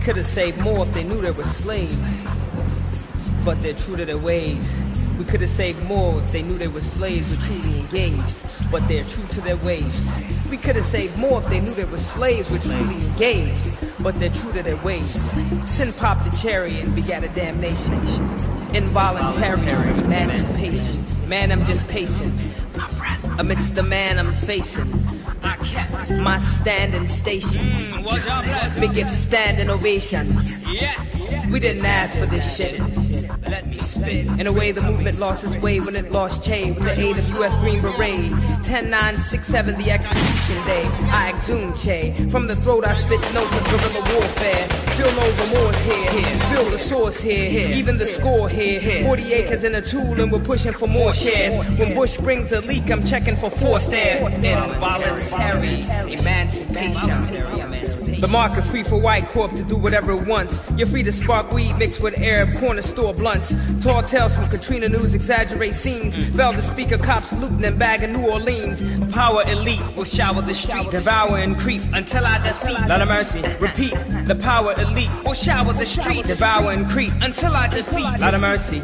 Could have saved more if they knew they were slaves, but they're true to their ways. We could have saved more if they knew they were slaves, were truly engaged, but they're true to their ways. We could have saved more if they knew they were slaves, were truly engaged, but they're true to their ways. Sin popped the cherry and begat a damnation. Involuntary emancipation. Man, I'm just pacing amidst the man I'm facing. I kept my standing station. Me give standing ovation. Yes, we didn't ask for this shit. Let me spit. In a way, the movement lost its way when it lost Che with the aid of U.S. Green Beret. 10-9-6-7, the execution day. I exhumed Che. From the throat, I spit notes of guerrilla warfare. Feel no remorse here. Feel the source here. Even the score here. 40 acres in a tool, and we're pushing for more shares. When Bush brings a leak, I'm checking for force there. Involuntary emancipation. The market free for white corp to do whatever it wants. You're free to spark weed mixed with Arab corner store blunts. Tall tales from Katrina News exaggerate scenes. Velvet speaker cops looting and bagging New Orleans. The power elite will shower the streets, devour and creep until I defeat. Lot of mercy, repeat. The power elite will shower the streets, devour and creep until I defeat. Lot of mercy.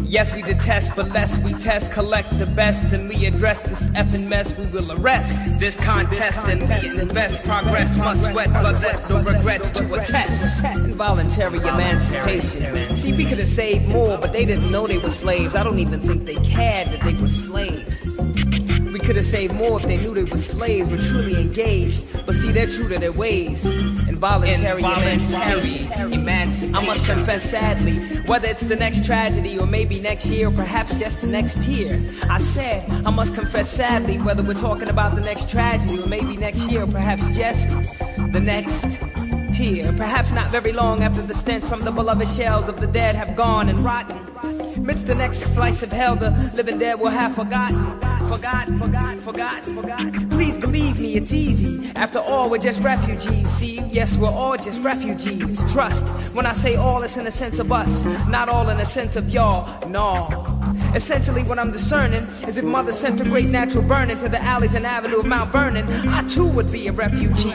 Yes, we detest, but less we test, collect the best, and we address this effing mess. We will arrest this contest, and we invest. Progress must sweat, but let no regrets to attest. Involuntary emancipation. See, we could have saved more, but they didn't know they were slaves. I don't even think they cared that they were slaves. We could have saved more if they knew they were slaves, were truly engaged. But see, they're true to their ways. Involuntary emancipation. I must confess sadly, whether it's the next tragedy or maybe next year, or perhaps just the next year. I said, I must confess sadly, whether we're talking about the next tragedy or maybe next year, or perhaps just the next tear. Perhaps not very long after the stench from the beloved shells of the dead have gone and rotten. Amidst the next slice of hell, the living dead will have forgotten. Please believe me, it's easy. After all, we're just refugees. See, yes, we're all just refugees. Trust when I say all, it's in the sense of us, not all in the sense of y'all. No. Essentially, what I'm discerning is if Mother sent a great natural burning to the alleys and avenue of Mount Vernon, I too would be a refugee.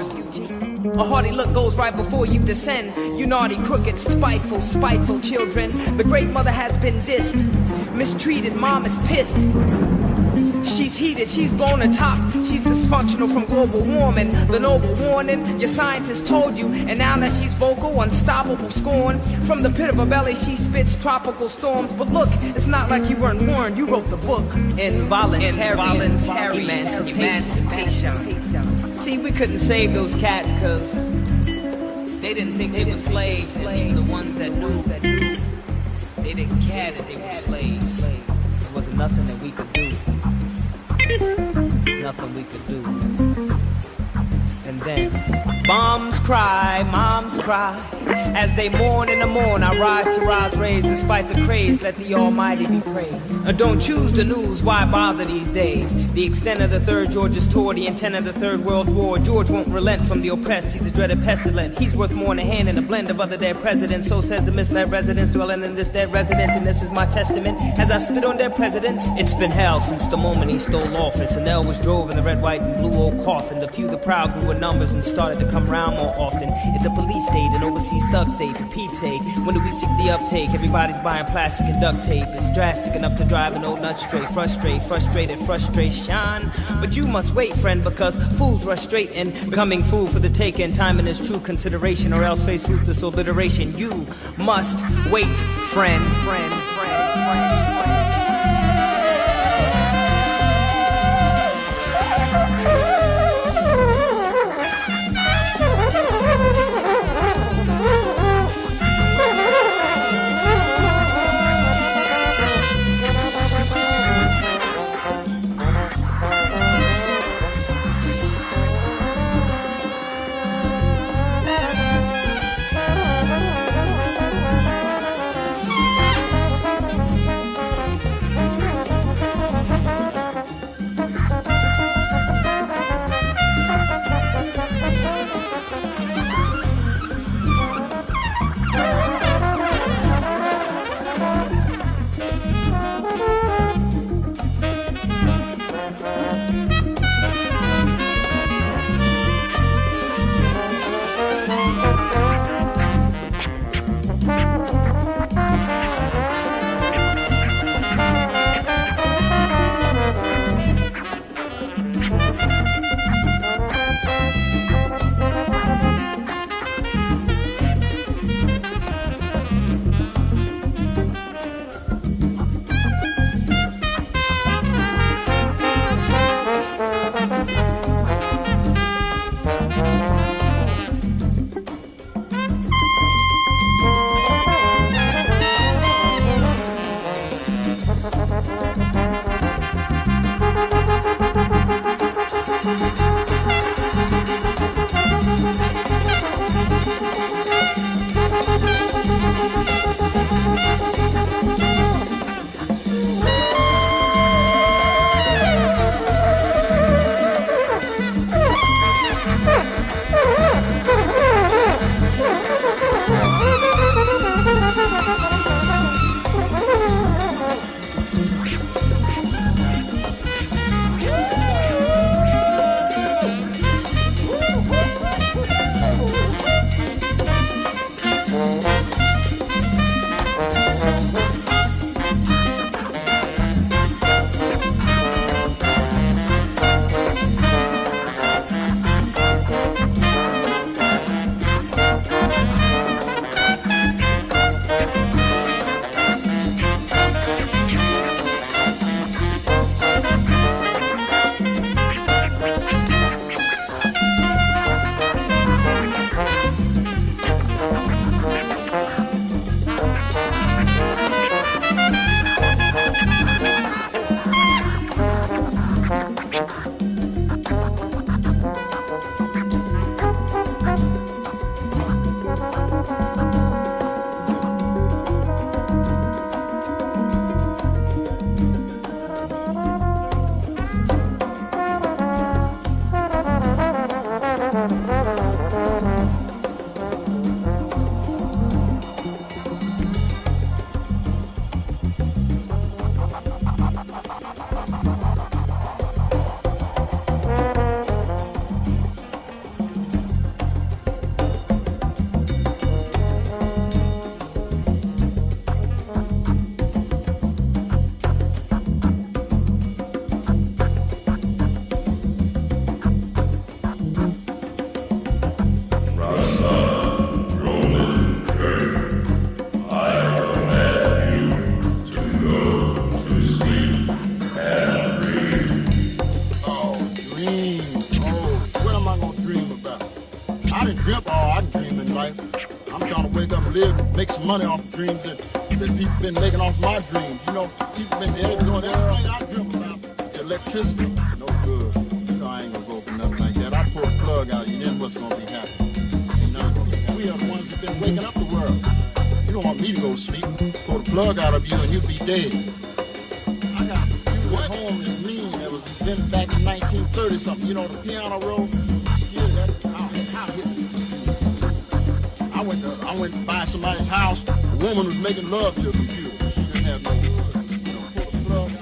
A haughty look goes right before you descend. You naughty, crooked, spiteful children. The great mother has been dissed, mistreated, mom is pissed. She's heated, she's blown a top. She's dysfunctional from global warming. The noble warning, your scientists told you. And now that she's vocal, unstoppable scorn. From the pit of her belly, she spits tropical storms. But look, it's not like you weren't warned. You wrote the book. Involuntary emancipation. See, we couldn't save those cats because they didn't think they were slaves. And even the ones that knew, they didn't care that they were slaves. There wasn't nothing that we could do. Nothing we could do. And then Bombs cry, moms cry. As they mourn in the morn, I rise to rise raised despite the craze. Let the Almighty be praised. Don't choose the news, why bother these days? The extent of the third George's tour, the intent of the Third World War. George won't relent from the oppressed, he's a dreaded pestilent. He's worth more than a hand in a blend of other dead presidents. So says the misled residents dwelling in this dead residence. And this is my testament as I spit on dead presidents. It's been hell since the moment he stole office. And L was drove in the red, white, and blue old coffin. The few, the proud grew in numbers and started to come round more often. It's a police state, an overseas thug state, for Pete's sake. When do we seek the uptake? Everybody's buying plastic and duct tape. It's drastic enough to drive an old nut straight. Frustrated frustration. But you must wait, friend, because fools rush straight in, becoming fool for the taking. Time in his true consideration, or else face ruthless obliteration. You must wait, friend. Make some money off the dreams that people been making off my dreams. You know, people been doing everything I dream about. Electricity, no good. You know, I ain't gonna go for nothing like that. I pour a plug plug out, you then what's gonna be happening? Ain't nothing gonna be happening. We are the ones that been waking up the world. You don't want me to go sleep. Pull the plug out of you and you'll be dead. I got you at home in Lean that was invented back in 1930 something. You know the piano roll? Yeah, that how hit me. I went to buy somebody's house. A woman was making love to a computer. She didn't have no wood. You know, pull the plug out.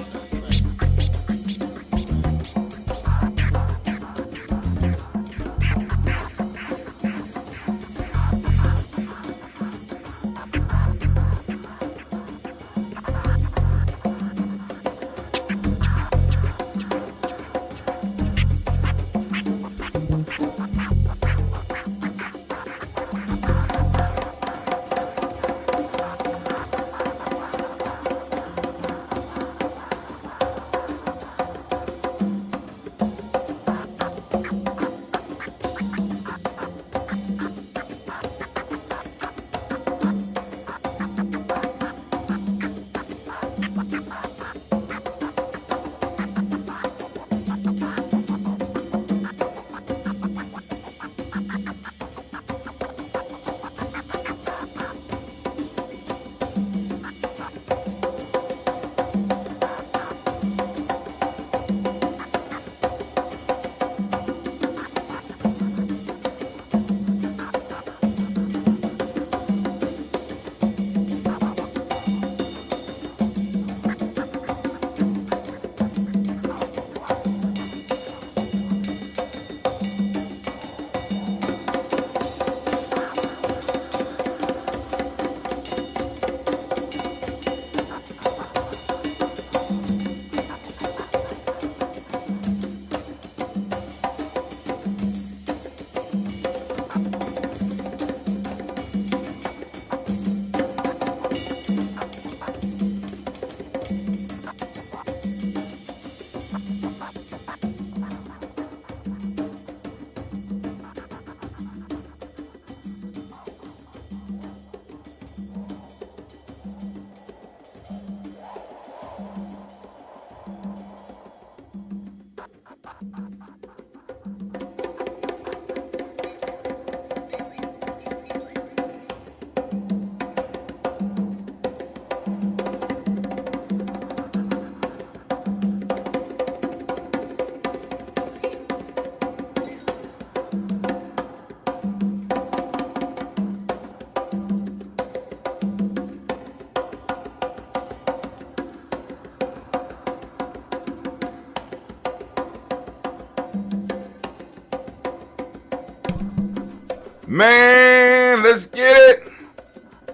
Man, let's get it.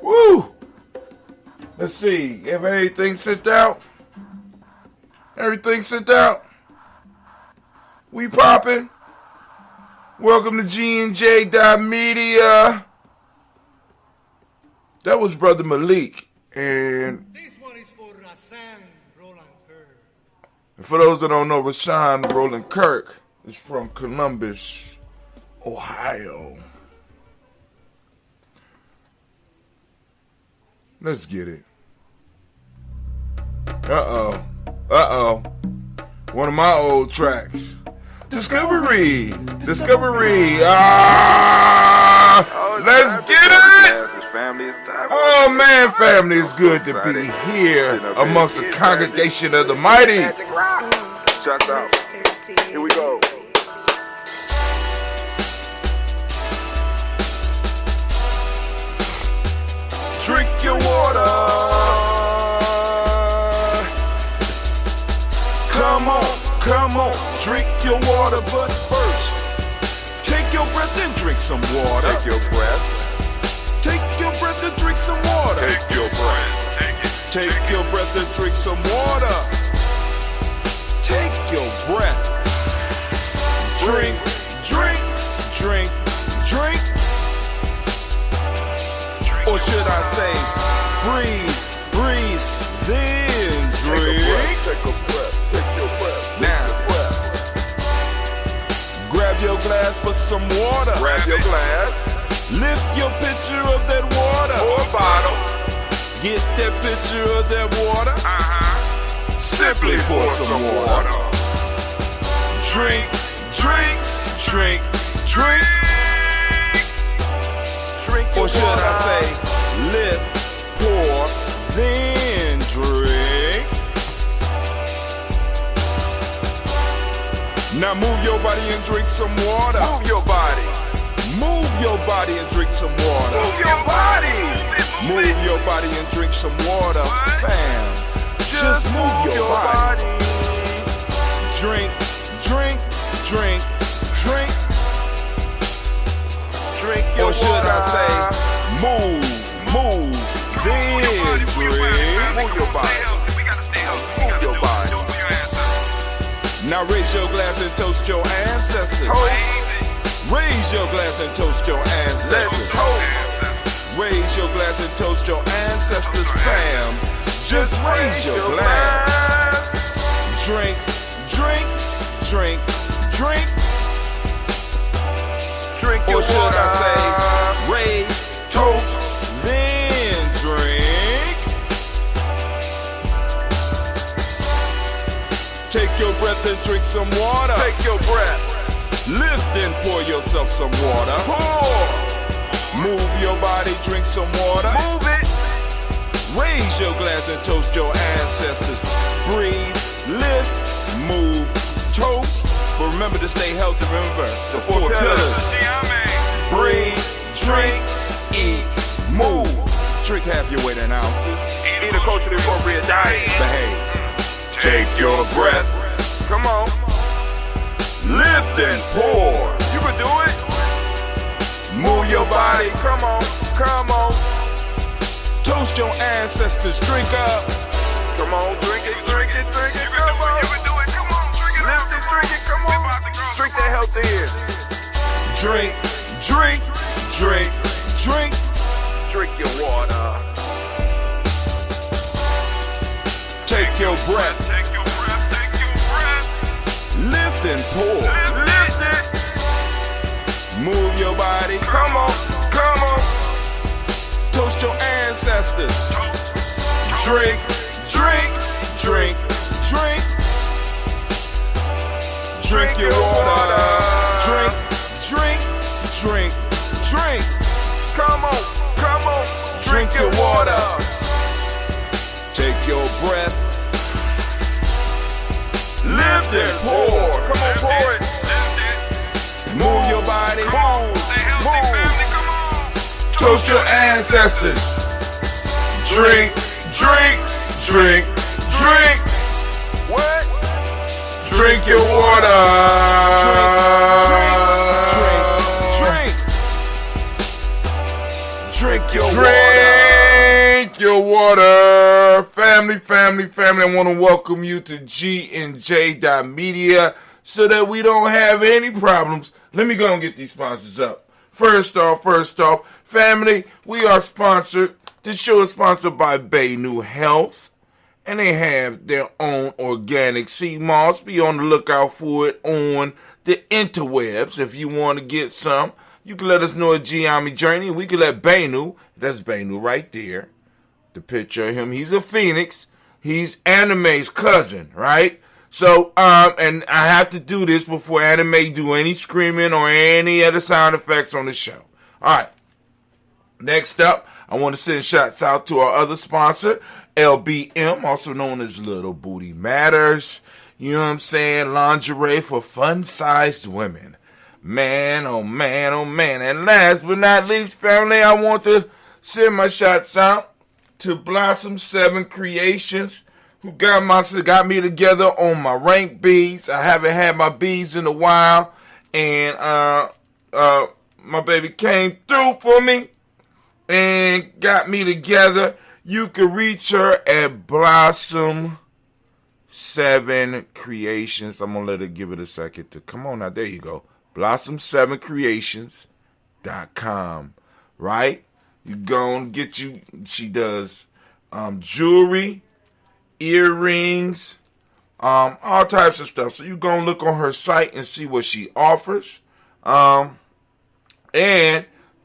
Woo. Let's see. Have everything sent out? Everything sent out? We popping? Welcome to G&J Media. That was Brother Malik. And this one is for Rasan Roland Kirk. And for those that don't know, Rashawn Roland Kirk is from Columbus, Ohio. Let's get it. Uh-oh. One of my old tracks. Discovery. Let's get it. Oh, man, family, it's good to be here amongst the congregation of the mighty. Shout out. Here we go. Drink your water. Come on, drink your water, but first, take your breath and drink some water. Take your breath. Take your breath and drink some water. Take your breath. Take your breath and drink some water. Take your breath. Drink. Or should I say, breathe, then drink. Take a breath. Now, grab your glass for some water. Grab your glass. Lift your pitcher of that water. Or bottle. Get that pitcher of that water. Simply pour some water. Drink. drink. Or should I say, lift, pour, then drink. Now move your body and drink some water. Move your body. Move your body and drink some water. Move your body. Move your body and drink some water. Bam. Just move your body. Drink, drink, drink, drink. Drink your or should water. I say, move, then drink. Move your body. Move your body. Now raise your glass and toast your ancestors. Raise your glass and toast your Let's ancestors. toast. Raise your glass and toast your ancestors, fam. Just raise your glass. Drink, drink, drink, drink. Drink your Or should water. I say, raise, toast, then drink. Take your breath and drink some water. Take your breath. Lift and pour yourself some water. Pour. Move your body, drink some water. Move it. Raise your glass and toast your ancestors. Breathe, lift, move, toast. But remember to stay healthy. Remember the four pillars. Breathe, drink, eat, move. Drink half your weight in ounces. Eat a culturally appropriate diet. Behave. Take your breath. Come on. Lift and pour. You can do it. Move your body. Come on. Come on. Toast your ancestors. Drink up. Come on. Drink it. Drink it. Drink it. Come on. You can do it. Come on. Drink it. Lift it. Drink it. Come on. Drink that healthy air. Drink, drink, drink, drink. Drink your water. Take your breath. Take your breath. Take your breath. Lift and pour. Lift it. Move your body. Come on. Come on. Toast your ancestors. Drink, drink, drink, drink. Drink your water. Drink, drink, drink, drink. Come on. Come on. Drink your water. Take your breath. Lift and pour. Come on, pour it. Move your body. Move. Toast your ancestors. Drink, drink, drink, drink. What? Drink your water. Drink, drink, drink. Drink your water. Drink your water. Family. I want to welcome you to G&J.media so that we don't have any problems. Let me go and get these sponsors up. First off, family, we are sponsored. This show is sponsored by Baynou Health, and they have their own organic sea moss. Be on the lookout for it on the interwebs. If you want to get some, you can let us know at Giami Journey, and we can let Baynou, that's Baynou right there, the picture of him, he's a phoenix, he's Anime's cousin, right? So, and I have to do this before Anime do any screaming or any other sound effects on the show. All right. Next up, I want to send shots out to our other sponsor, LBM, also known as Little Booty Matters. You know what I'm saying? Lingerie for fun-sized women. Man, oh man, oh man. And last but not least, family, I want to send my shots out to Blossom 7 Creations, who got me together on my rank beads. I haven't had my beads in a while, and my baby came through for me and got me together. You can reach her at Blossom 7 Creations. I'm gonna let her give it a second to come on now. There you go. Blossom7creations.com. Right? You go and get you. She does jewelry, earrings, all types of stuff. So you go and look on her site and see what she offers. And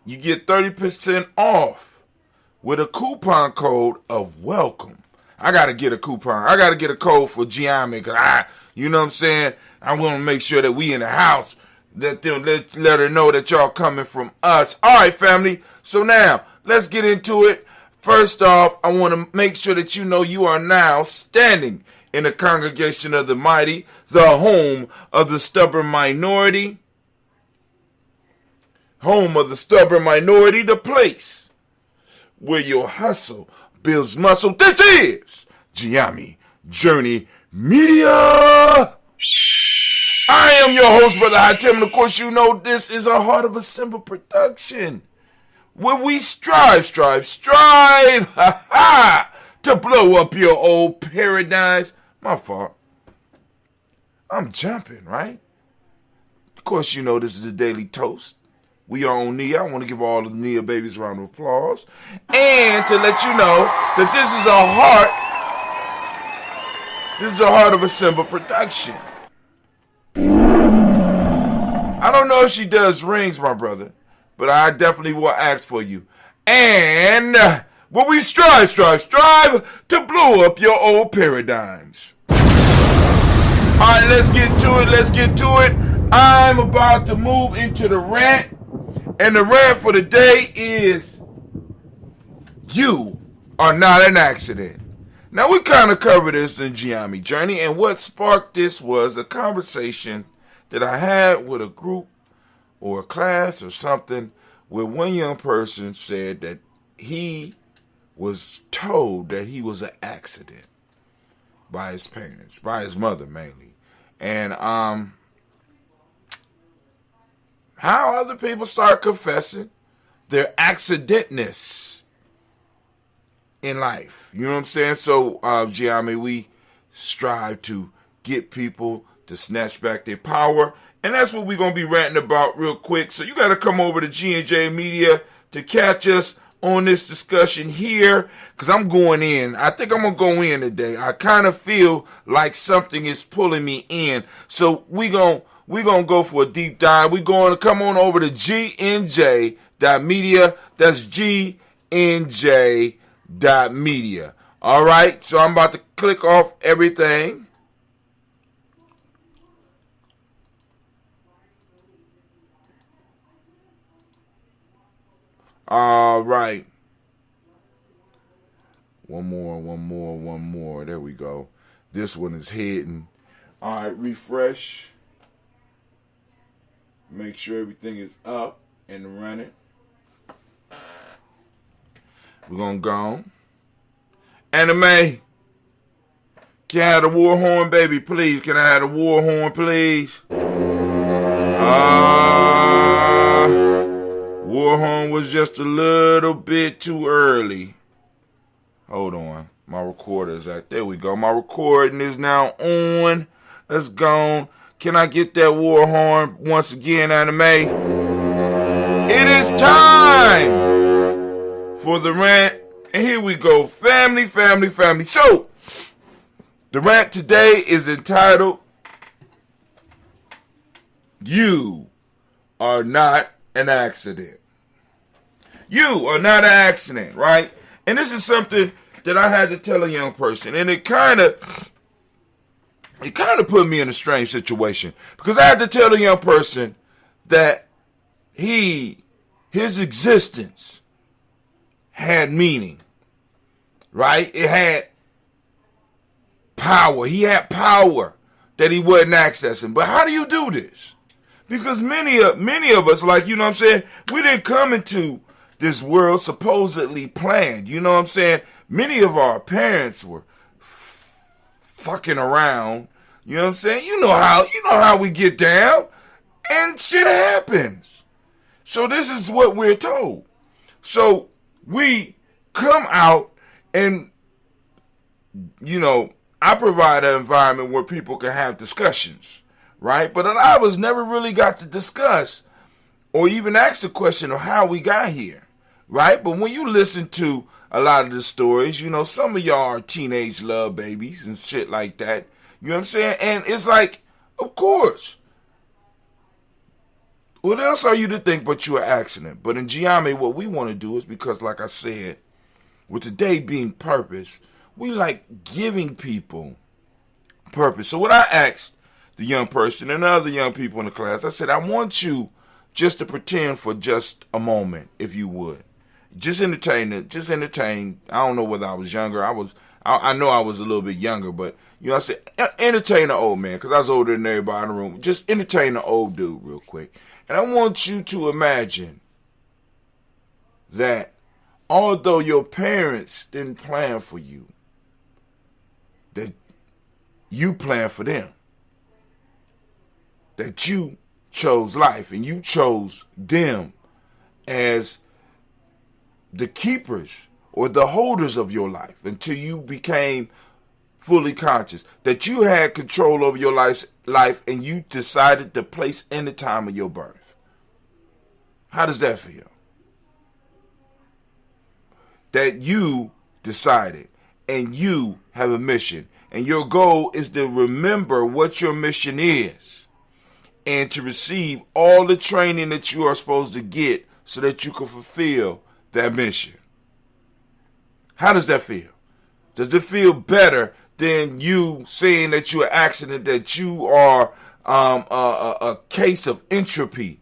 you get 30% off with a coupon code of welcome. I got to get a coupon. I got to get a code for Giami because you know what I'm saying? I want to make sure that we in the house Let her know that y'all coming from us. All right, family. So now, let's get into it. First off, I want to make sure that you know you are now standing in the congregation of the mighty, the home of the stubborn minority. Home of the stubborn minority, the place where your hustle builds muscle. This is Giami Journey Media. I am your host, Brother Hatem, and of course you know this is a Heart of a Simple production, where we strive, to blow up your old paradigms. My fault. I'm jumping, right? Of course you know this is the Daily Toast. We are on Nia. I want to give all the Nia babies a round of applause. And to let you know that this is a Heart of a Simple production. I don't know if she does rings, my brother, but I definitely will act for you. And when we strive to blow up your old paradigms. All right, let's get to it. I'm about to move into the rant, and the rant for the day is, you are not an accident. Now, we kind of covered this in Giami Journey, and what sparked this was a conversation that I had with a group or a class or something, where one young person said that he was told that he was an accident by his parents, by his mother mainly. And how other people start confessing their accidentness in life. You know what I'm saying? So, Giami, we strive to get people to snatch back their power. And that's what we're going to be ranting about real quick. So you got to come over to G&J Media to catch us on this discussion here, because I'm going in. I think I'm going to go in today. I kind of feel like something is pulling me in. So we're going to go for a deep dive. We're going to come on over to GNJ.media. That's GNJ.media. All right. So I'm about to click off everything. All right. One more. There we go. This one is hidden. All right, refresh. Make sure everything is up and running. We're going to go on. Anime. Can I have the war horn, baby, please? Can I have the war horn, please? Warhorn was just a little bit too early. Hold on. My recorder is out. There we go. My recording is now on. Let's go. Can I get that Warhorn once again, Anime? It is time for the rant. And here we go. Family. So, the rant today is entitled, You Are Not an Accident. You are not an accident, right? And this is something that I had to tell a young person, and it kind of put me in a strange situation, because I had to tell a young person that his existence had meaning, right? It had power. He had power that he wasn't accessing. But how do you do this? Because many of us, like, you know what I'm saying, we didn't come into this world supposedly planned. You know what I'm saying? Many of our parents were fucking around. You know what I'm saying? You know how we get down, and shit happens. So this is what we're told. So we come out, and, you know, I provide an environment where people can have discussions, right? But a lot of us never really got to discuss or even ask the question of how we got here, right? But when you listen to a lot of the stories, you know, some of y'all are teenage love babies and shit like that. You know what I'm saying? And it's like, of course. What else are you to think but you're an accident? But in Giami, what we want to do is, because like I said, with today being purpose, we like giving people purpose. So what I asked the young person and the other young people in the class, I said, I want you just to pretend for just a moment, if you would. Just entertain it. Just entertain. I don't know whether I was younger. I know I was a little bit younger, but, I said, entertain the old man, because I was older than everybody in the room. Just entertain the old dude real quick. And I want you to imagine that although your parents didn't plan for you, that you planned for them. That you chose life and you chose them as the keepers or the holders of your life until you became fully conscious. That you had control over your life and you decided the place and the time of your birth. How does that feel? That you decided and you have a mission. And your goal is to remember what your mission is and to receive all the training that you are supposed to get so that you can fulfill that mission. How does that feel? Does it feel better than you saying that you're an accident, that you are a case of entropy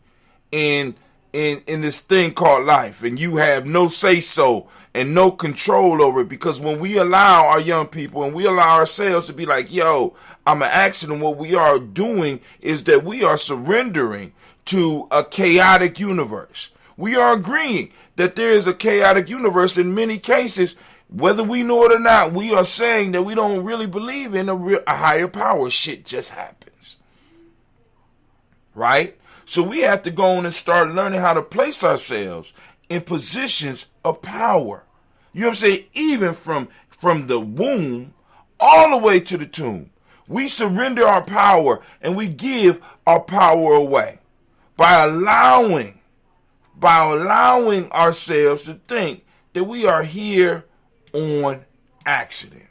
in this thing called life, and you have no say-so and no control over it? Because when we allow our young people and we allow ourselves to be like, yo, I'm an accident, what we are doing is that we are surrendering to a chaotic universe. We are agreeing that there is a chaotic universe. In many cases, whether we know it or not, we are saying that we don't really believe in a higher power. Shit just happens. Right? So we have to go on and start learning how to place ourselves in positions of power. You know what I'm saying? Even from the womb all the way to the tomb. We surrender our power and we give our power away by allowing ourselves to think that we are here on accident.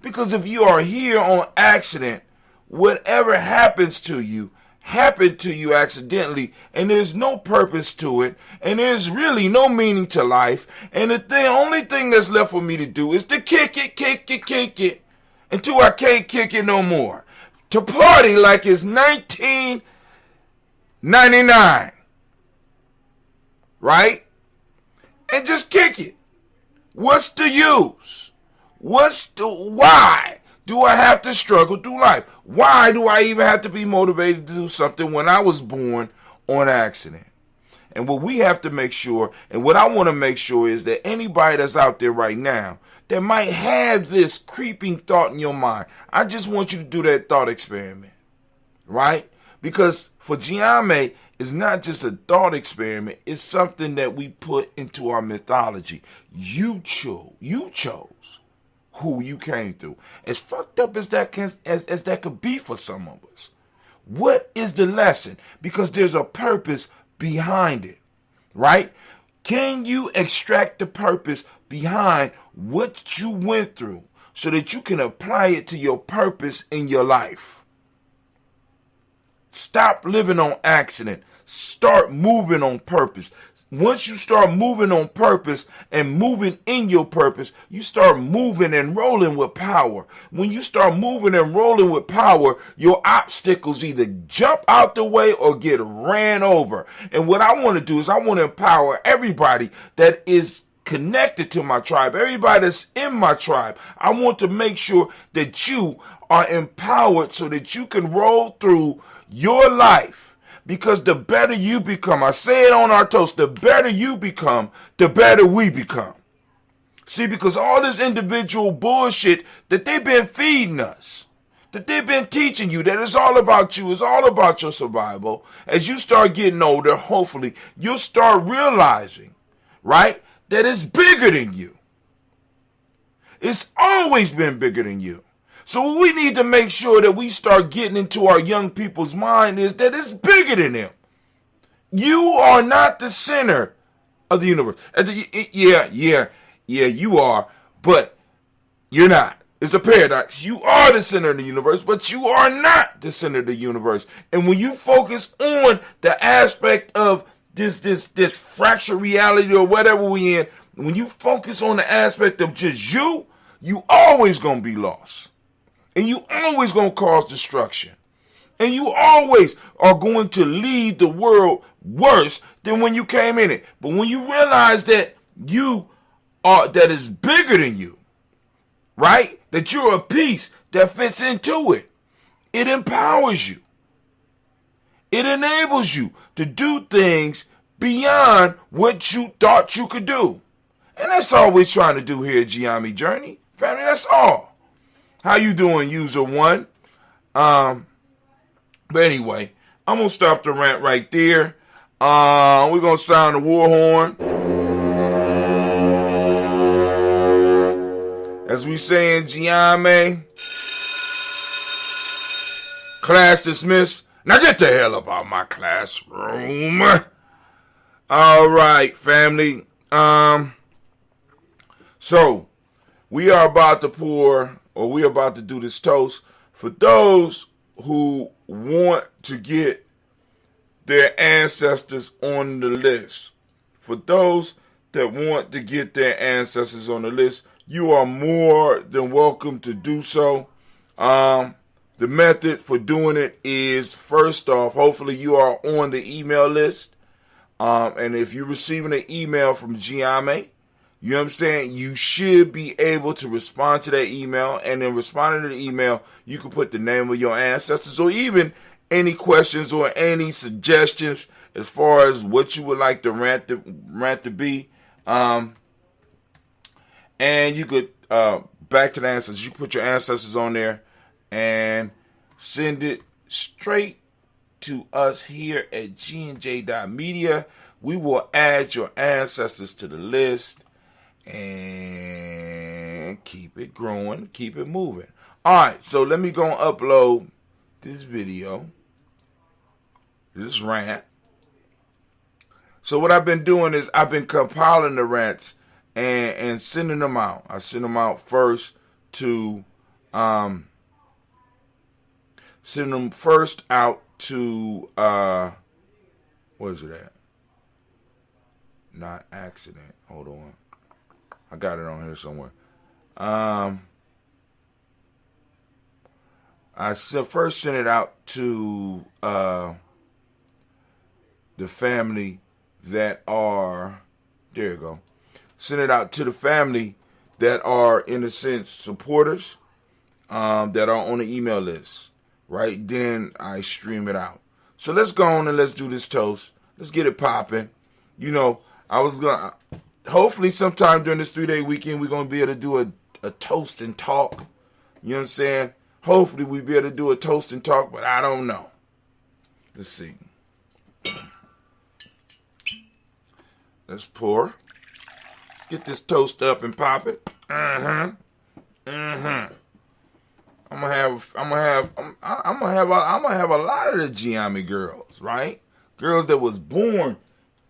Because if you are here on accident, whatever happens to you happened to you accidentally, and there's no purpose to it, and there's really no meaning to life, and the only thing that's left for me to do is to kick it, until I can't kick it no more. To party like it's 1999. Right? And just kick it. What's the use? Why do I have to struggle through life? Why do I even have to be motivated to do something when I was born on accident? And what we have to make sure, and what I want to make sure, is that anybody that's out there right now that might have this creeping thought in your mind, I just want you to do that thought experiment. Right? Because for Giame, it's not just a thought experiment. It's something that we put into our mythology. You chose who you came through. As fucked up as that could be for some of us. What is the lesson? Because there's a purpose behind it. Right? Can you extract the purpose behind what you went through so that you can apply it to your purpose in your life? Stop living on accident. Start moving on purpose. Once you start moving on purpose and moving in your purpose, you start moving and rolling with power. When you start moving and rolling with power, your obstacles either jump out the way or get ran over. And what I want to do is I want to empower everybody that is connected to my tribe, everybody that's in my tribe. I want to make sure that you are empowered so that you can roll through your life. Because the better you become, I say it on our toast, the better you become, the better we become. See, because all this individual bullshit that they've been feeding us, that they've been teaching you, that it's all about you, it's all about your survival. As you start getting older, hopefully, you'll start realizing, right, that it's bigger than you. It's always been bigger than you. So what we need to make sure that we start getting into our young people's mind is that it's bigger than them. You are not the center of the universe. Yeah, you are, but you're not. It's a paradox. You are the center of the universe, but you are not the center of the universe. And when you focus on the aspect of this fractured reality or whatever we in, when you focus on the aspect of just you always gonna be lost. And you always gonna cause destruction. And you always are going to leave the world worse than when you came in it. But when you realize that that is bigger than you, right? That you're a piece that fits into it. It empowers you. It enables you to do things beyond what you thought you could do. And that's all we're trying to do here at Giami Journey. Family, that's all. How you doing, user one? But anyway, I'm going to stop the rant right there. We're going to sound the war horn. As we say in Giami, class dismissed. Now get the hell up out of my classroom. All right, family. So we are about to do this toast for those who want to get their ancestors on the list. For those that want to get their ancestors on the list, you are more than welcome to do so. The method for doing it is, first off, hopefully you are on the email list. And if you're receiving an email from Giami, you know what I'm saying, you should be able to respond to that email. And in responding to the email, you can put the name of your ancestors or even any questions or any suggestions as far as what you would like the rant to be. And you could, back to the ancestors, you put your ancestors on there and send it straight to us here at gnj.media. We will add your ancestors to the list and keep it growing, keep it moving. All right, so let me go and upload this video, this rant. So what I've been doing is I've been compiling the rants and sending them out. I send them out first to send them first out to what is it at? Not accident. Hold on. I got it on here somewhere. I first sent it out to the family that are, there you go. Send it out to the family that are, in a sense, supporters, that are on the email list. Right? Then I stream it out. So let's go on and let's do this toast. Let's get it popping. You know, hopefully sometime during this 3-day weekend, we're going to be able to do a toast and talk. You know what I'm saying? Hopefully we'll be able to do a toast and talk, but I don't know. Let's see. Let's pour. Let's get this toast up and pop it. I'm gonna have a lot of the Giami girls, right? Girls that was born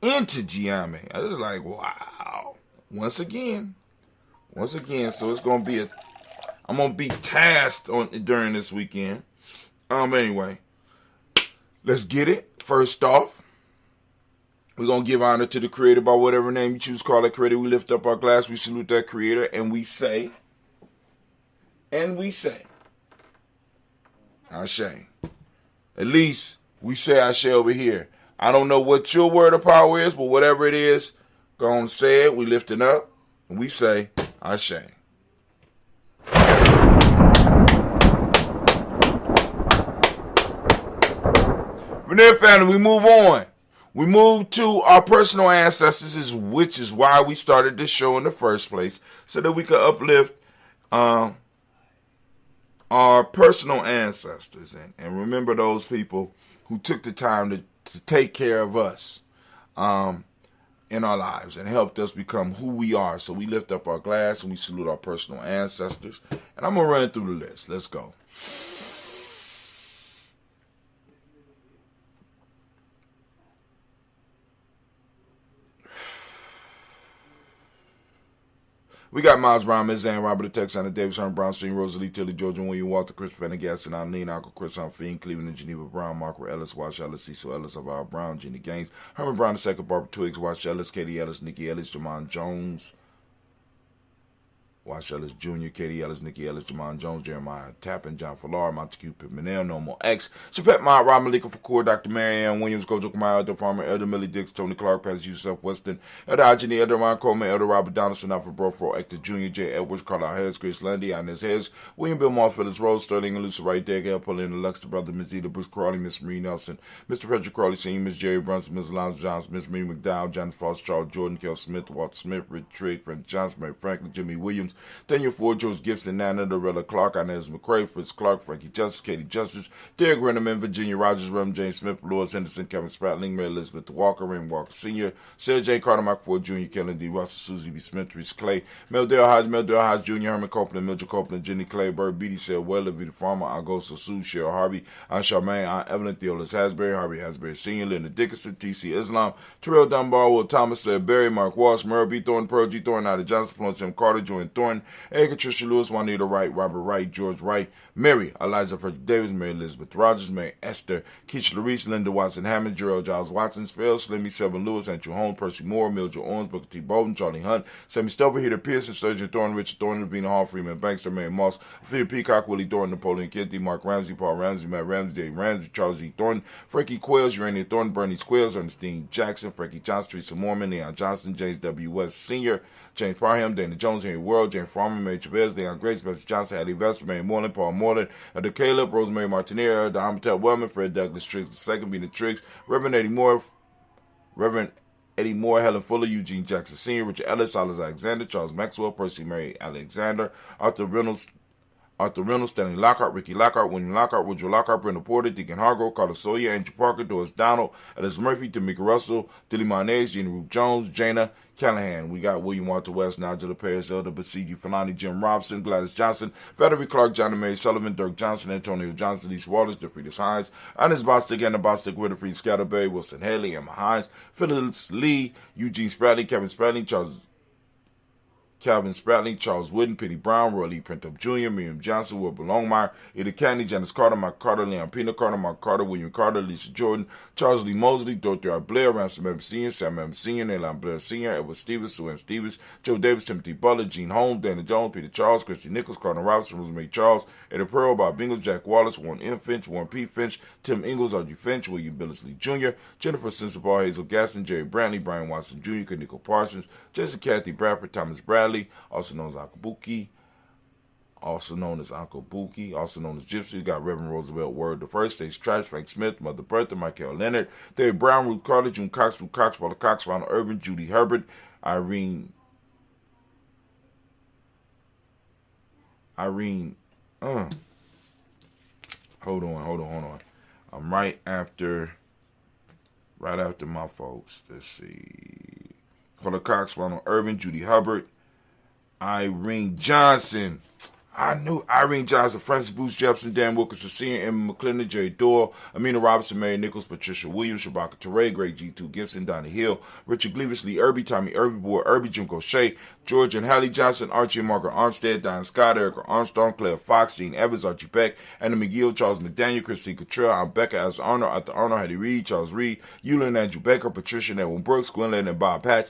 into Giami. I was like, wow. Once again. So it's gonna be I'm gonna be tasked during this weekend. Anyway, let's get it. First off, we're gonna give honor to the creator by whatever name you choose to call that creator. We lift up our glass, we salute that creator, and we say, Ashe. At least we say Ashe over here. I don't know what your word of power is, but whatever it is, go on and say it. We lift it up, and we say Ashe. From there, family, we move on. We move to our personal ancestors, which is why we started this show in the first place, so that we could uplift our personal ancestors and remember those people who took the time to take care of us in our lives and helped us become who we are. So we lift up our glass and we salute our personal ancestors. And I'm going to run through the list. Let's go. We got Miles Brown, Ms. Ann, Robert the Texana, Davis, Herman Brown, Senior, Rosalie, Tilly, Georgia, William, Walter, Chris, Gaston, Eileen, Uncle Chris, Fiend, Cleveland, and Geneva Brown, Margaret Ellis, Wash Ellis, Cecil Ellis, Avar Brown, Jeannie Gaines, Herman Brown II, Barbara Twiggs, Wash Ellis, Katie Ellis, Nikki Ellis, Jamon Jones, Wash Ellis Jr., Katie Ellis, Nikki Ellis, Jamon Jones, Jeremiah Tappan, John Fallar, Montague Pittman, No More X, Chapet Mott, Rob Malika for Dr. Marianne Williams, Gojo Kamara, Elder Farmer, Elder Millie Dix, Tony Clark, Pastor Yusuf Weston, Elder Ajani, Elder Ron Coleman, Elder Robert Donaldson, Alfred Brofro, Hector Jr., J. Edwards, Carlisle Harris, Grace Lundy, Inez Harris, William Bill Moss, Phyllis Rose, Sterling and Lucy Wright, Dagger, Pauline, Alexa, Brother, Miss Eda, Bruce Crawley, Miss Marie Nelson, Mr. Patrick Crawley, Sr., Miss Jerry Brunson, Miss Alonzo Johnson, Miss Marie McDowell, Jonathan Foster, Charles Jordan, Kel Smith, Walt Smith, Rich Trigg, Frank Johnson, Mary Franklin, Jimmy Williams, Daniel Ford, George Gibson, Nana, Dorella Clark, Inez McCrae, Fritz Clark, Frankie Justice, Katie Justice, Derek Renneman, Virginia Rogers, Rem James Smith, Louis Henderson, Kevin Spratling, Mary Elizabeth Walker, Raymond Walker Sr., Sarah J. Carter, Michael Ford Jr., Kellen D. Russell, Susie B. Smith, Reese Clay, Mel Dale Hodge Jr., Herman Copeland, Mildred Copeland, Jenny Clay, Bird, Beatty, Sarah Weller, Vita Farmer, Augusta Sue, Cheryl Harvey, Aunt Charmaine, Aunt Evelyn, Theolis Hasbury, Harvey Hasbury Sr., Linda Dickinson, T.C. Islam, Terrell Dunbar, Will Thomas, Sarah Berry, Mark Walsh, Merle B. Thornton, Pearl G. Thornton, Ida Johnson, Florence M. Carter, Joanne Thornton, Erica Tricia Lewis, Juanita Wright, Robert Wright, George Wright, Mary, Eliza Frederick Davis, Mary Elizabeth Rogers, Mary Esther, Keisha Larice, Linda Watson Hammond, Gerald Giles Watson, Spell, Slimmy, Selvin Lewis, Andrew Holmes, Percy Moore, Mildred Owens, Booker T. Bolden, Charlie Hunt, Sammy Stover, Heater Pearson, Surgeon Thornton, Richard Thornton, Ravina Hall, Freeman Bankster, Mary Moss, Ophelia Peacock, Willie Thornton, Napoleon Kennedy, Mark Ramsey, Paul Ramsey, Matt Ramsey, Dave Ramsey, Charles E. Thornton, Frankie Quails, Urania Thornton, Bernie Squills, Ernestine Jackson, Frankie Johnson, Teresa Mormon, Leon Johnson, James W. West Sr., James Parham, Dana Jones, Henry World, James Farmer, Mary Chavez, Leon Grace, Bessie Johnson, Hattie Vesper, Mary Moreland, Paul Moreland, Elder Caleb, Rosemary Martinez, the Amitell Wellman, Fred Douglas Triggs II, Bina Triggs, Reverend Eddie Moore, Helen Fuller, Eugene Jackson Sr., Richard Ellis, Silas Alexander, Charles Maxwell, Percy Mary Alexander, Arthur Reynolds, Stanley Lockhart, Ricky Lockhart, William Lockhart, Woodrow Lockhart, Brenda Porter, Deacon Hargrove, Carter Sawyer, Andrew Parker, Doris Donald, Ellis Murphy, Tamika Russell, Dilly Marnez, Jeannie Ruth Jones, Jana Callahan. We got William Walter West, Nigel Paris, Elder Basiji Falani, Jim Robson, Gladys Johnson, Valerie Clark, John and Mary Sullivan, Dirk Johnson, Antonio Johnson, Lisa Waters, DeFridas Hines, Ernest Bostic, Anna Bostic, Winifred Scatterberry, Wilson Haley, Emma Hines, Phyllis Lee, Eugene Spradley, Kevin Spradley, Calvin Spratling, Charles Wooden, Penny Brown, Roy Lee Printup Jr., Miriam Johnson, Wilbur Longmire, Ida Candy, Janice Carter, Mark Carter, Leon Pina Carter, Mark Carter, William Carter, Lisa Jordan, Charles Lee Mosley, Dorothy R. Blair, Ransom Evans Sr., Sam Evans Sr., Nayland Blair Sr., Edward Stevens, Sue Ann Stevens, Joe Davis, Timothy Butler, Gene Holmes, Dana Jones, Peter Charles, Christy Nichols, Carter Robinson, Rosemary Charles, Eddie Pearl, Bob Bingles, Jack Wallace, Warren M. Finch, Warren P. Finch, Tim Ingalls, Audrey Finch, William Billisley Jr., Jennifer Sensabaugh, Hazel Gaston, Jerry Brantley, Brian Watson Jr., Kaniko Parsons, Jessica Kathy Bradford, Thomas Bradley, also known as Uncle Buki, also known as Gypsy. We got Reverend Roosevelt Word the First, Stage Trash, Frank Smith, Mother Bertha, Michael Leonard, David Brown, Ruth Carter, June Cox, Ruth Cox, Paula Cox, Ronald Urban, Judy Herbert, Irene, hold on. I'm right after my folks. Let's see. Paula Cox, Ronald Urban, Judy Hubbard, Irene Johnson. I knew Irene Johnson, Francis Booth Jefferson, Dan Wilkinson Sr., Emma McClendon, Jerry Doyle, Amina Robinson, Mary Nichols, Patricia Williams, Shabaka Teray, Greg G2 Gibson, Donnie Hill, Richard Gleavis, Lee Irby, Tommy Irby, Boy Irby, Jim Gaucher, George and Hallie Johnson, Archie and Margaret Armstead, Diane Scott, Erica Armstrong, Claire Fox, Gene Evans, Archie Beck, Anna McGill, Charles McDaniel, Christine Cottrell, Aunt Becca, Alice Arnold, Arthur Arnold, Hattie Reed, Charles Reed, Eula and Andrew Baker, Patricia and Edwin Brooks, Gwendolyn and Bob Patch,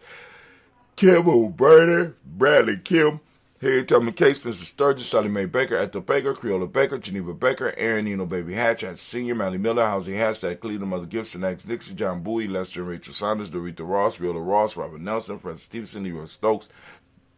Kim O'Brien, Bradley Kim, Harriet Tubman Case, Spencer Sturgis, Sally Mae Baker, Ethel Baker, Creola Baker, Geneva Baker, Aaron Nino Baby Hatch, Senior, Mally Miller, Housing Hashtag, Cleveland Mother Gibson, X Dixie, John Bowie, Lester and Rachel Saunders, Dorita Ross, Riola Ross, Robert Nelson, Francis Stevenson, Leroy Stokes,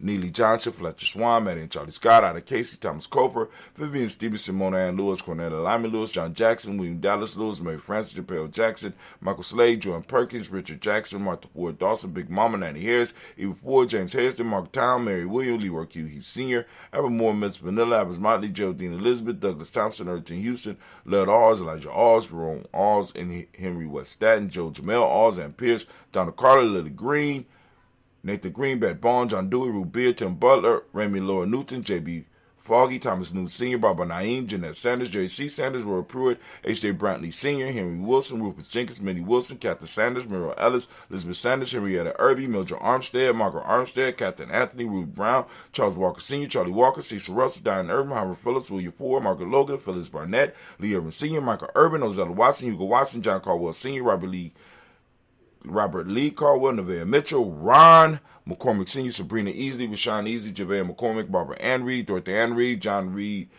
Neely Johnson, Fletcher Swan, Maddie and Charlie Scott, Ida Casey, Thomas Cofer, Vivian Stevenson, Mona Ann Lewis, Cornetta Lyman Lewis, John Jackson, William Dallas Lewis, Mary Francis, Japel Jackson, Michael Slade, Joan Perkins, Richard Jackson, Martha Ford Dawson, Big Mama, Nanny Harris, Eva Ford, James Hairston, Mark Town, Mary Williams, Leroy Q. Hughes Sr., Evermore, Miss Vanilla, Abbas Motley, Geraldine Elizabeth, Douglas Thompson, Erton Houston, Led Oz, Elijah Oz, Jerome Oz, and Henry West Staten, Joe Jamel Oz, and Pierce, Donna Carter, Lily Green, Nathan Green, Beth Bond, John Dewey, Ruth Beard, Tim Butler, Remy Laura Newton, J.B. Foggy, Thomas Newton Sr., Barbara Naeem, Jeanette Sanders, J.C. Sanders, Roy Pruitt, H.J. Brantley Sr., Henry Wilson, Rufus Jenkins, Minnie Wilson, Catherine Sanders, Muriel Ellis, Elizabeth Sanders, Henrietta Irby, Mildred Armstead, Margaret Armstead, Catherine Anthony, Ruth Brown, Charles Walker Sr., Charlie Walker, Cecil Russell, Diane Urban, Howard Phillips, William Ford, Margaret Logan, Phyllis Barnett, Lee Urban Sr., Michael Urban, Ozella Watson, Hugo Watson, John Caldwell Sr., Robert Lee Robert Lee Caldwell, Nevaeh Mitchell, Ron McCormick Sr., Sabrina Easley, Rashawn Easley, JaVale McCormick, Barbara Ann Reed, Dorothy Ann Reed, John Reed,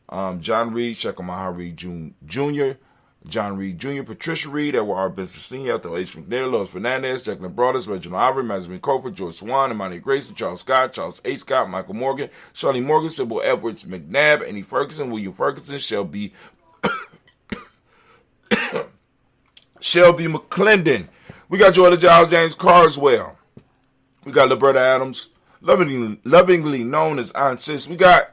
Shekamaha Reed Jr., John Reed Jr., Patricia Reed, Edward R. Benson Sr., Ethel H. McNair, Lois Fernandez, Jacqueline Broadus, Reginald Ivory, Mazeline Cofer, George Swan, Imani Grayson, Charles Scott, Charles A. Scott, Michael Morgan, Shirley Morgan, Sybil Edwards, McNabb, Annie Ferguson, William Ferguson, Shelby McClendon. We got Jordan Giles, James Carswell. We got Liberta Adams, lovingly known as Aunt Sis. We got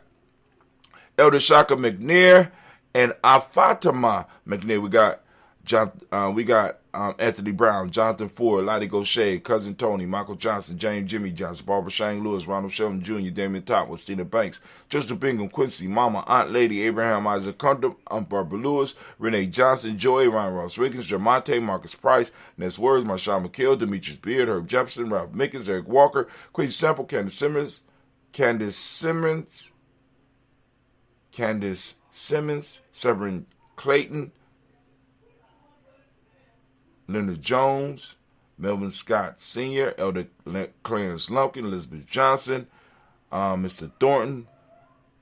Elder Shaka McNair and Afatama McNair. We got Anthony Brown, Jonathan Ford, Lottie Gaucher, Cousin Tony, Michael Johnson, James Jimmy Johnson, Barbara Shane Lewis, Ronald Shelton Jr., Damian Top, Christina Banks, Joseph Bingham, Quincy, Mama, Aunt Lady, Abraham Isaac Cundum, Aunt Barbara Lewis, Renee Johnson, Joey, Ryan Ross Riggins, Jermonte, Marcus Price, Ness Words, Marshawn McKill, Demetrius Beard, Herb Jefferson, Ralph Mickens, Eric Walker, Quincy Sample, Candace Simmons, Severin Clayton, Leonard Jones, Melvin Scott Sr., Elder Clarence Lumpkin, Elizabeth Johnson, Mr. Thornton,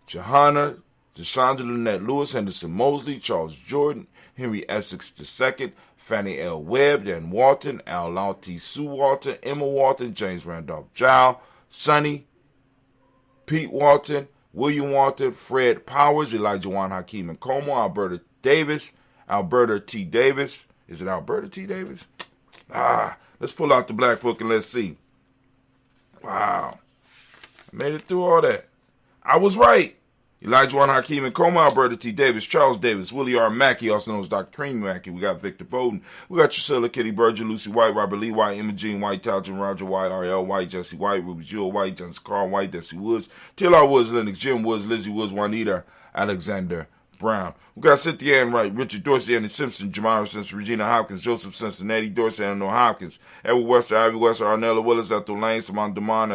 Johanna, Deshandra Lynette Lewis, Henderson Mosley, Charles Jordan, Henry Essex II, Fannie L. Webb, Dan Walton, Al Lauti Sue Walton, Emma Walton, James Randolph Jow, Sonny, Pete Walton, William Walton, Fred Powers, Elijah Juan Hakeem and Como, Alberta T. Davis. Is it Alberta T. Davis? Let's pull out the black book and let's see. Wow. I made it through all that. I was right. Elijah Juan Hakeem and Como, Alberta T. Davis, Charles Davis, Willie R. Mackey, also known as Dr. Cream Mackey. We got Victor Bowden. We got Priscilla, Kitty Berger, Lucy White, Robert Lee White, Emma Jean White, Talton Roger White, R.L. White, Jesse White, Ruby Jewel White, Johnson Carl White, Desi Woods, T.L.R. Woods, Lennox, Jim Woods, Lizzie Woods, Juanita, Alexander Brown. We got Cynthia Ann Wright, Richard Dorsey, Andy Simpson, Jamara Simpson, Regina Hopkins, Joseph Cincinnati, Dorsey, Eleanor Hopkins, Edward Wester, Ivy Wester, Arnella Willis, Ethel Lane, Simon Demond,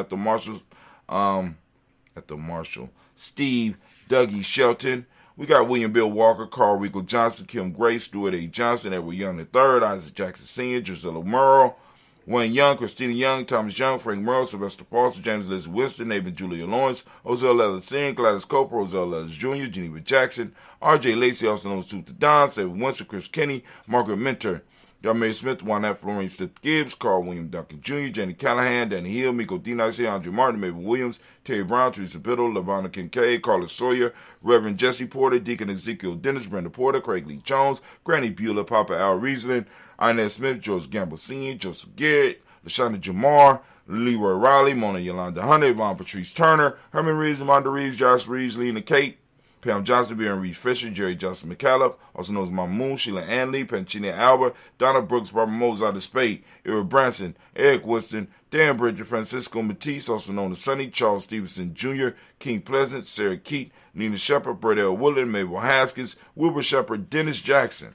Ethel Marshall, Steve, Dougie Shelton. We got William Bill Walker, Carl Rico Johnson, Kim Gray, Stuart A. Johnson, Edward Young III, Isaac Jackson Sr., Gisela Merle, Wayne Young, Christina Young, Thomas Young, Frank Merle, Sylvester Paulson, James Liz Winston, Nathan Julia Lawrence, Ozell Ellis Gladys Coper, Ozell Ellis Jr., Geneva Jackson, R.J. Lacey, also known as Tooth the Don, David Winston, Chris Kenny, Margaret Minter, Mary Smith, Juanette Florence Smith Gibbs, Carl William Duncan Jr., Jenny Callahan, Danny Hill, Miko Denice, Andre Martin, Mabel Williams, Terry Brown, Teresa Biddle, Lavonna Kincaid, Carlos Sawyer, Reverend Jesse Porter, Deacon Ezekiel Dennis, Brenda Porter, Craig Lee Jones, Granny Beulah, Papa Al Riesling, Inez Smith, George Gamble Sr., Joseph Garrett, LaShonda Jamar, Leroy Riley, Mona Yolanda Hunter, Yvonne Patrice Turner, Herman Reeves, Amanda Reeves, Josh Reeves, Lena Kate, Pam Johnson, Baron Reed Fisher, Jerry Johnson McCallum, also known as Mama Moon, Sheila Ann Lee, Panchina Albert, Donna Brooks, Barbara Moses out of Spade, Eric Branson, Eric Winston, Dan Bridger, Francisco Matisse, also known as Sonny, Charles Stevenson Jr., King Pleasant, Sarah Keat, Nina Shepard, Brett L. Willard, Mabel Haskins, Wilbur Shepard, Dennis Jackson.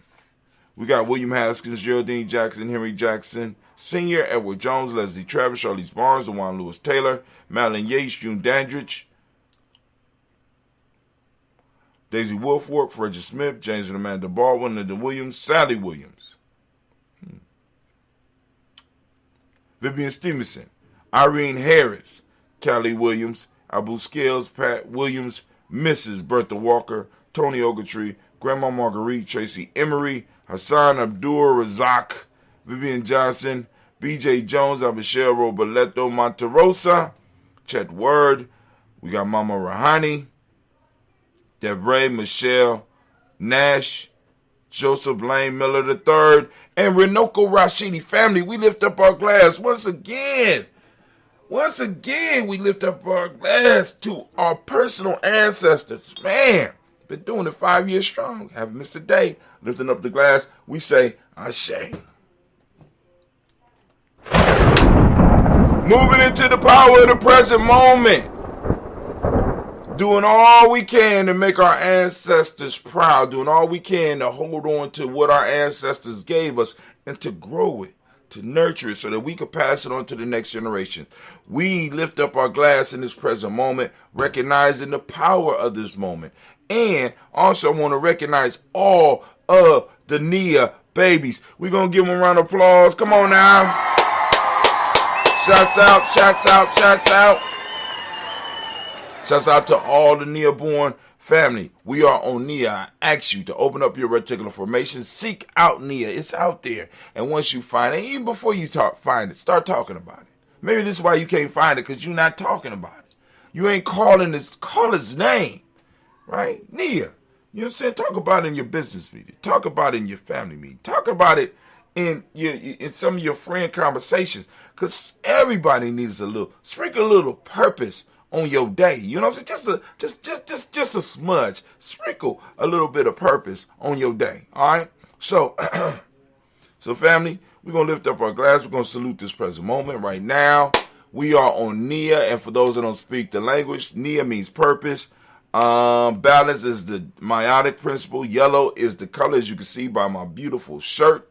We got William Haskins, Geraldine Jackson, Henry Jackson Sr., Edward Jones, Leslie Travis, Charlize Barnes, DeJuan Lewis Taylor, Madeline Yates, June Dandridge, Daisy Wolfwork, Frederick Smith, James and Amanda Baldwin, Linda Williams, Sally Williams, Vivian Stevenson, Irene Harris, Callie Williams, Abu Scales, Pat Williams, Mrs. Bertha Walker, Tony Ogletree, Grandma Marguerite, Tracy Emery, Hassan Abdul Razak, Vivian Johnson, B.J. Jones, Abishel Roboleto Monterosa, Chet Word. We got Mama Rahani, Debray Michelle Nash, Joseph Blaine Miller III, and Renoko Rashidi. Family, we lift up our glass once again. Once again, we lift up our glass to our personal ancestors. Man, been doing it 5 years strong. Haven't missed a day. Lifting up the glass, we say, Ashe. Moving into the power of the present moment. Doing all we can to make our ancestors proud. Doing all we can to hold on to what our ancestors gave us and to grow it, to nurture it so that we can pass it on to the next generation. We lift up our glass in this present moment, recognizing the power of this moment. And also want to recognize all of the Nia babies. We're going to give them a round of applause. Come on now. Shouts out, shouts out, shouts out. Shouts out to all the Nia-born family. We are on Nia. I ask you to open up your reticular formation. Seek out Nia. It's out there. And once you find it, even before you find it, start talking about it. Maybe this is why you can't find it, because you're not talking about it. You ain't call his name. Right? Nia. You know what I'm saying? Talk about it in your business meeting. Talk about it in your family meeting. Talk about it in some of your friend conversations. Because everybody needs sprinkle a little purpose on your day. You know what I'm saying? Just a smudge. Sprinkle a little bit of purpose on your day. All right? So, so family, we're going to lift up our glass. We're going to salute this present moment right now. We are on Nia, and for those that don't speak the language, Nia means purpose. Balance is the meiotic principle. Yellow is the color, as you can see by my beautiful shirt.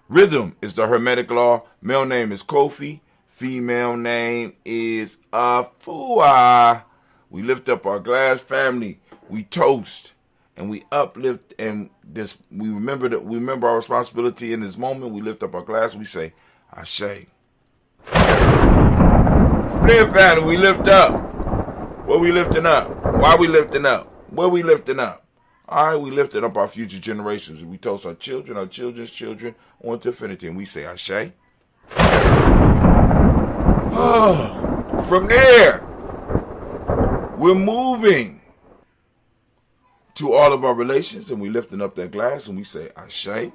Rhythm is the hermetic law. Male name is Kofi. Female name is Afua. We lift up our glass, family. We toast and we uplift, and we remember our responsibility in this moment. We lift up our glass. We say, Ashe. From there, family, we lift up. What we lifting up? Why we lifting up? Where we lifting up? All right, we lifting up our future generations. We toast our children, our children's children, on to infinity, and we say, Ashe. Oh, from there, we're moving to all of our relations, and we lifting up that glass, and we say, Ashe.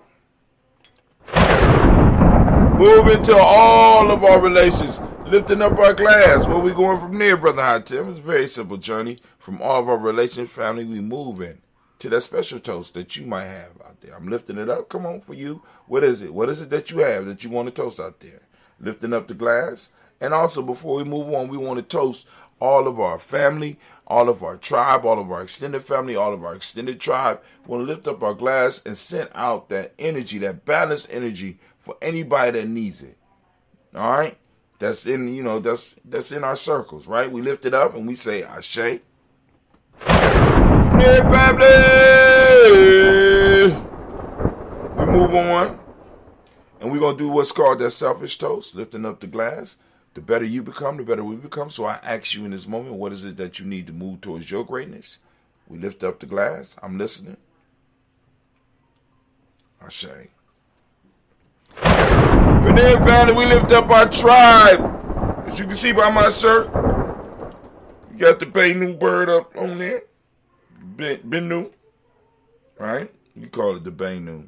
Moving to all of our relations, lifting up our glass. Where we going from there, Brother High Tim? It's a very simple journey. From all of our relations, family, we moving to that special toast that you might have out there. I'm lifting it up. Come on, for you. What is it? What is it that you have that you want to toast out there? Lifting up the glass. And also, before we move on, we want to toast all of our family, all of our tribe, all of our extended family, all of our extended tribe. We want to lift up our glass and send out that energy, that balanced energy for anybody that needs it. All right? That's in, that's in our circles, right? We lift it up and we say, Ashe. From there, family, we move on. And we're going to do what's called that selfish toast, lifting up the glass. The better you become, the better we become. So I ask you in this moment, what is it that you need to move towards your greatness? We lift up the glass. I'm listening. Ashe. And then, family, we lift up our tribe. As you can see by my shirt, you got the Bennu bird up on there. Bennu. Right? You call it the Bennu.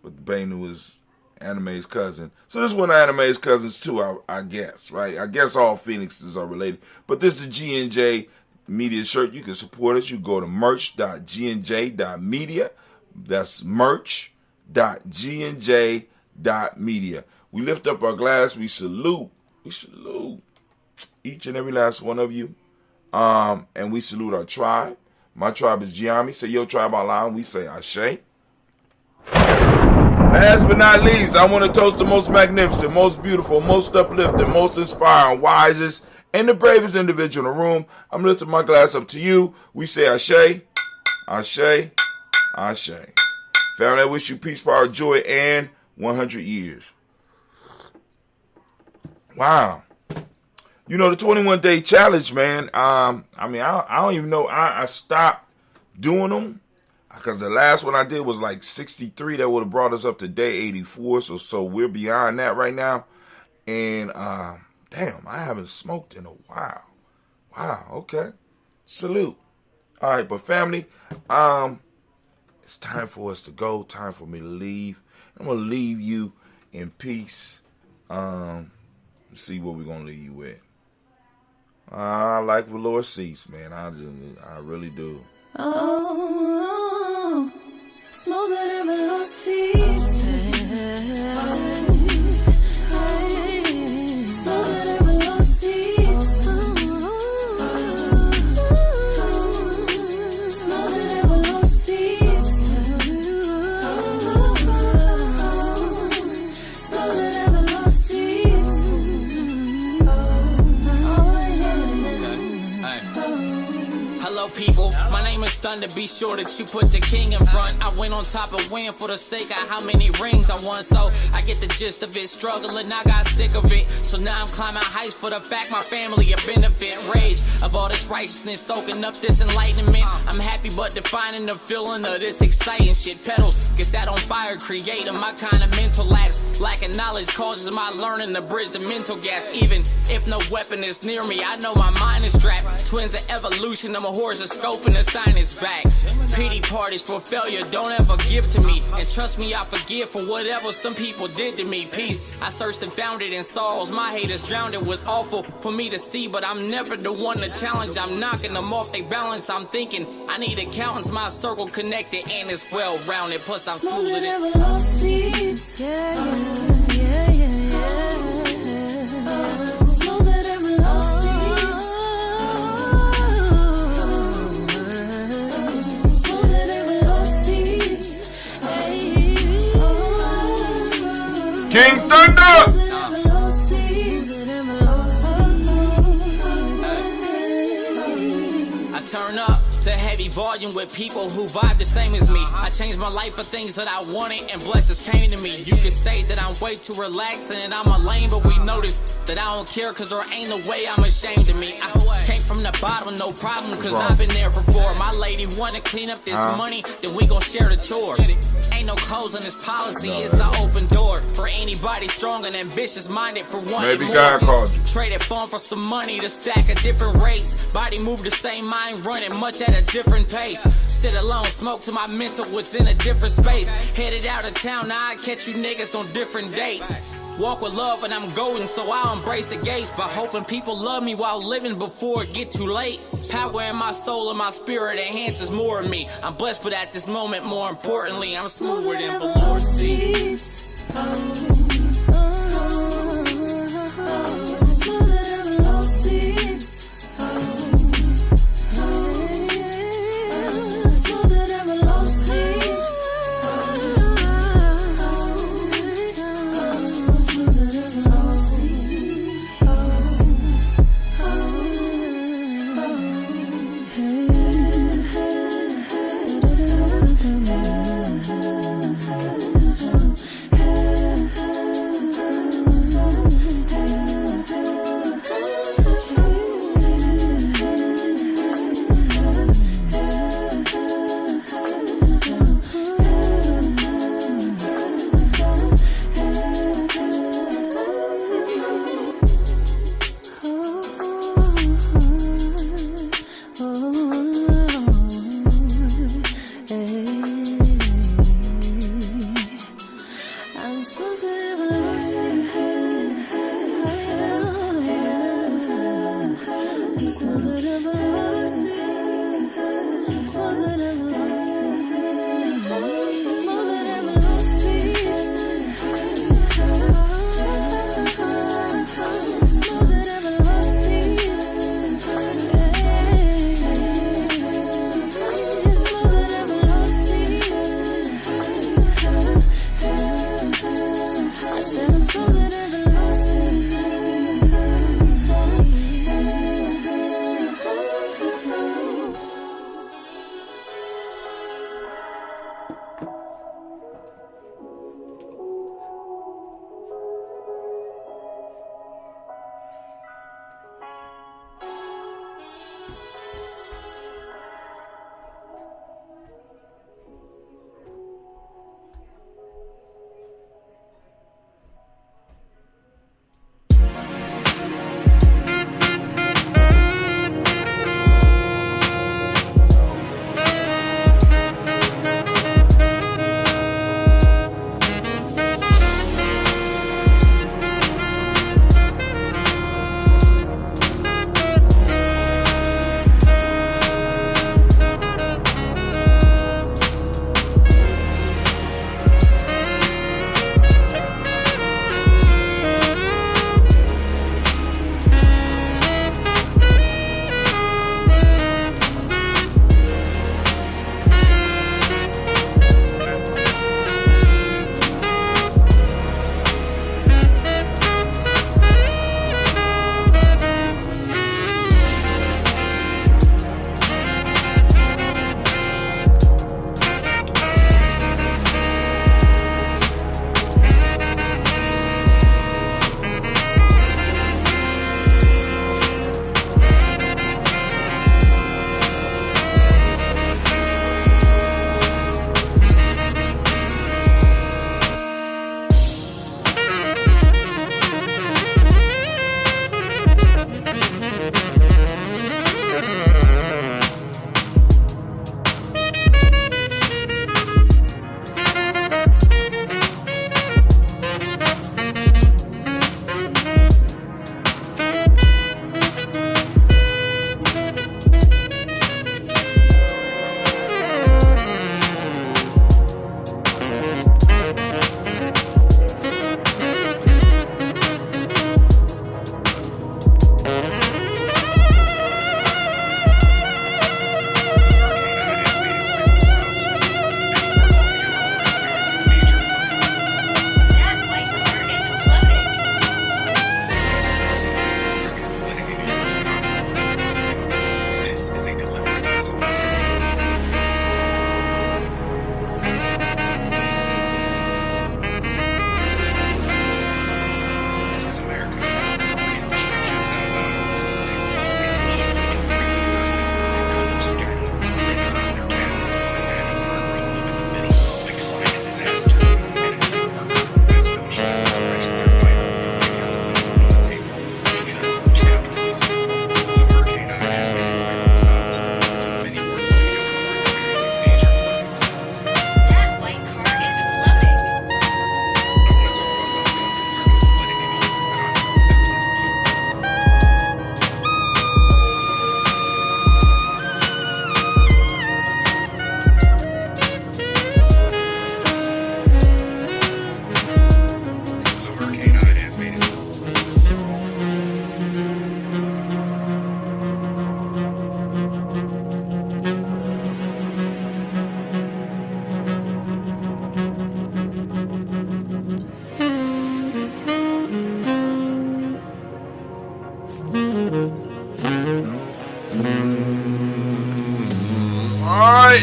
But the Bennu is Anime's cousin. So this is one of Anime's cousins too, I guess, right? I guess all phoenixes are related. But this is a G&J Media shirt. You can support us. You go to merch.gnj.media. That's merch.gnj.media. We lift up our glass. We salute each and every last one of you. And we salute our tribe. My tribe is Giami. Say your tribe out loud. We say Ashe. Last but not least, I want to toast the most magnificent, most beautiful, most uplifting, most inspiring, wisest, and the bravest individual in the room. I'm lifting my glass up to you. We say Ashe, Ashe, Ashe. Family, I wish you peace, power, joy, and 100 years. Wow. The 21-day challenge, man. I don't even know. I stopped doing them. Because the last one I did was like 63. That would have brought us up to day 84. So we're beyond that right now. And, damn, I haven't smoked in a while. Wow, okay. Salute. All right, but family, it's time for us to go. Time for me to leave. I'm going to leave you in peace. Let's see what we're going to leave you with. I like velour seats, man. I really do. Oh, smoother than velour seats. Smoother than velour seats. Smoother than velour seats. Smoother than velour seats. Hello, people. My name is thunder, be sure that you put the king in front. I went on top and win for the sake of how many rings I won. So I get the gist of it, struggling, I got sick of it. So now I'm climbing heights for the fact my family a benefit. Rage of all this righteousness, soaking up this enlightenment. I'm happy but defining the feeling of this exciting shit. Pedals, get that on fire, creating my kind of mental lapse. Lacking knowledge causes my learning to bridge the mental gaps. Even if no weapon is near me, I know my mind is strapped. Twins of evolution, I'm a horoscope and the sign is back. Pity parties for failure, don't ever give to me. And trust me, I forgive for whatever some people did to me. Peace, I searched and found it in sorrows. My haters drowned, it was awful for me to see, but I'm never the one to challenge. I'm knocking them off they balance. I'm thinking I need accountants, my circle connected and it's well rounded. Plus I'm smoother than lost seeds. Yeah, yeah, yeah, yeah. Smoother than lost seeds. Smoother than lost seeds. King Thunder! I turn up to heavy volume with people who vibe the same as me. I changed my life for things that I wanted and blessings came to me. You could say that I'm way too relaxed and I'm a lame, but we notice that I don't care cause there ain't no way I'm ashamed of me. I came from the bottom, no problem, cause I've been there before. My lady wanna clean up this money, then we gon' share the chore. Ain't no codes on this policy, it's an open door for anybody strong and ambitious minded for one. Maybe God called you. Traded phone for some money to stack at different rates. Body move the same, mind running much at a different pace. Sit alone, smoke till my mental was in a different space. Headed out of town, now I catch you niggas on different dates. Walk with love and I'm golden, so I'll embrace the gates. But hoping people love me while living before it get too late. Power in my soul and my spirit enhances more of me. I'm blessed, but at this moment, more importantly, I'm smoother than velour seeds.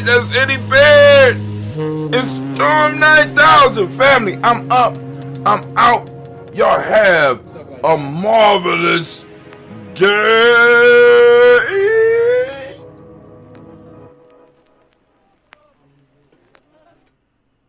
That's Eddie Beard. It's Storm 9000. Family, I'm up. I'm out. Y'all have a marvelous day.